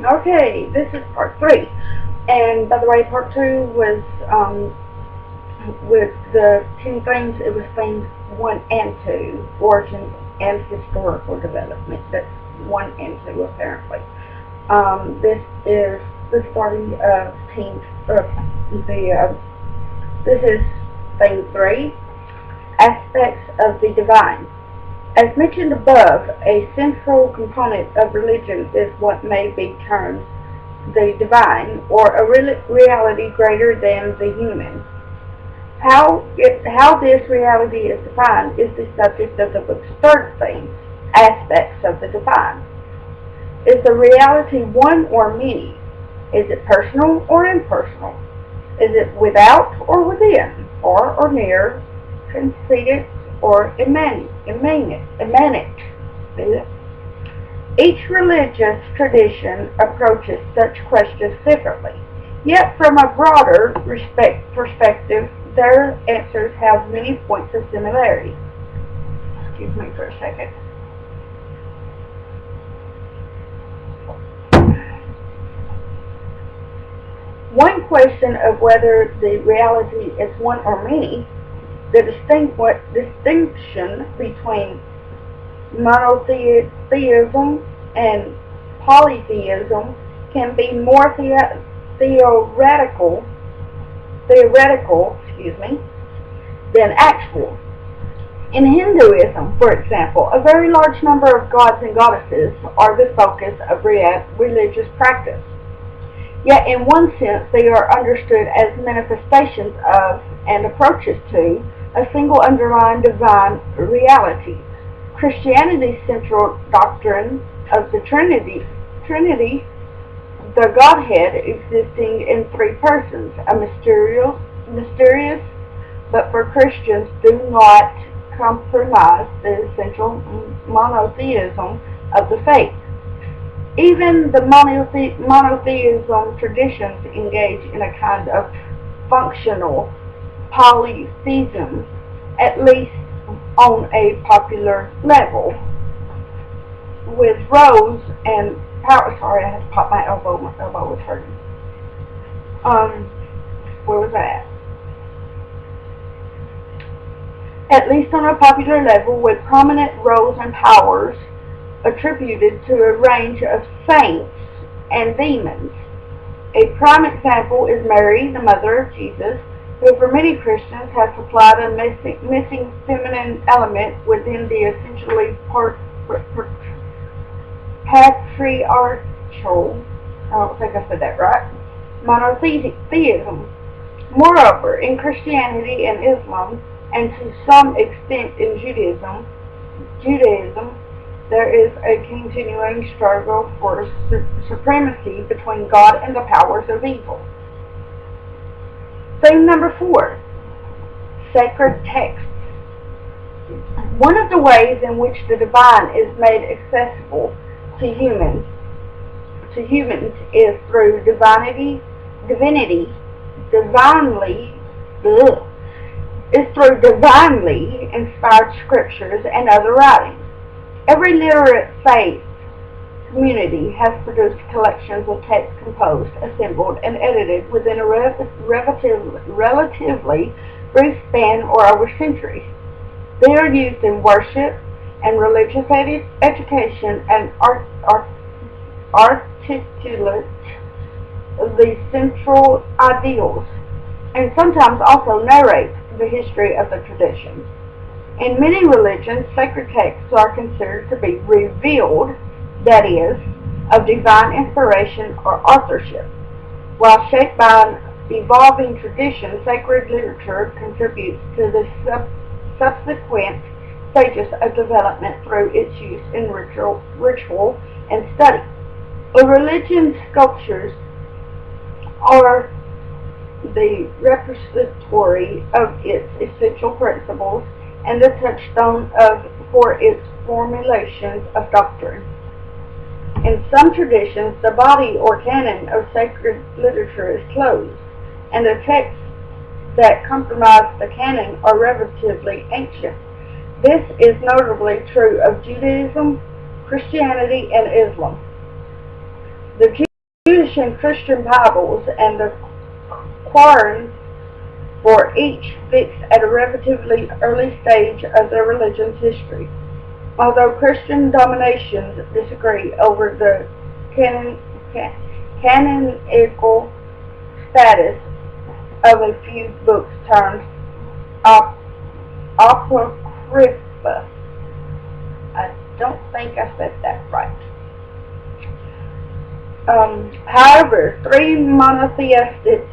Okay, this is part 3. And by the way, part 2 was with the 10 themes, it was themes 1 and 2, origins and historical development. That's 1 and 2 apparently. This is the starting of this is theme 3, aspects of the divine. As mentioned above, a central component of religion is what may be termed the divine, or a reality greater than the human. How this reality is defined is the subject of the book's third theme, aspects of the divine. Is the reality one or many? Is it personal or impersonal? Is it without or within, far or near, conceited or immanent? Each religious tradition approaches such questions differently, yet from a broader perspective, their answers have many points of similarity. Excuse me for a second. One question of whether the reality is one or many, the distinction between monotheism and polytheism can be more theoretical than actual. In Hinduism, for example, a very large number of gods and goddesses are the focus of religious practice. Yet in one sense they are understood as manifestations of and approaches to a single underlying divine reality. Christianity's central doctrine of the Trinity, the Godhead existing in three persons, a mysterious, but for Christians do not compromise the essential monotheism of the faith. Even the monotheism traditions engage in a kind of functional polytheism, at least on a popular level, with rows and power. Sorry, I had to pop my elbow. My elbow was hurting. Where was I at least on a popular level, with prominent roles and powers attributed to a range of saints and demons. A prime example is Mary, the mother of Jesus, who for many Christians has supplied a missing feminine element within the essentially patriarchal, I don't think I said that right, monotheism. Moreover, in Christianity and Islam, and to some extent in Judaism, there is a continuing struggle for supremacy between God and the powers of evil. Theme number 4, sacred texts. One of the ways in which the divine is made accessible to humans is through divinely inspired scriptures and other writings. Every literate faith community has produced collections of texts composed, assembled, and edited within a relatively brief span or over centuries. They are used in worship and religious education and articulate the central ideals, and sometimes also narrate the history of the tradition. In many religions, sacred texts are considered to be revealed, that is, of divine inspiration or authorship. While shaped by an evolving tradition, sacred literature contributes to the subsequent stages of development through its use in ritual and study. A religion's sculptures are the repository of its essential principles and the touchstone for its formulations of doctrine. In some traditions, the body or canon of sacred literature is closed, and the texts that comprise the canon are relatively ancient. This is notably true of Judaism, Christianity, and Islam. The publishing Christian Bibles and the Quran for each fixed at a relatively early stage of their religion's history. Although Christian denominations disagree over the canonical status of a few books termed apocrypha. I don't think I said that right. However, three monotheistic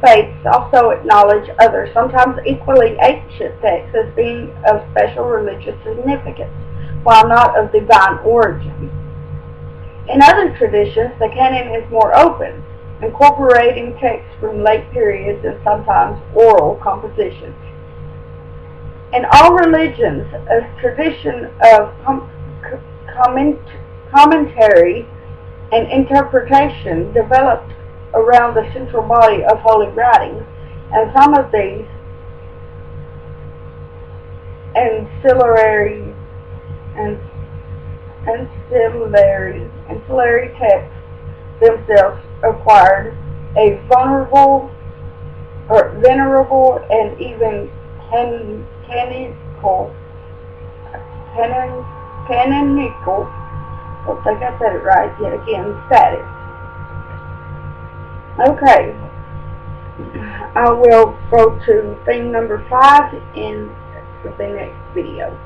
faiths also acknowledge other, sometimes equally ancient texts as being of special religious significance, while not of divine origin. In other traditions, the canon is more open, incorporating texts from late periods and sometimes oral compositions. In all religions, a tradition of commentary and interpretation developed around the central body of holy writings, and some of these ancillary texts themselves acquired a venerable and even canonical, I don't think I said it right yet again, status. Okay, I will go to theme number 5 in the next video.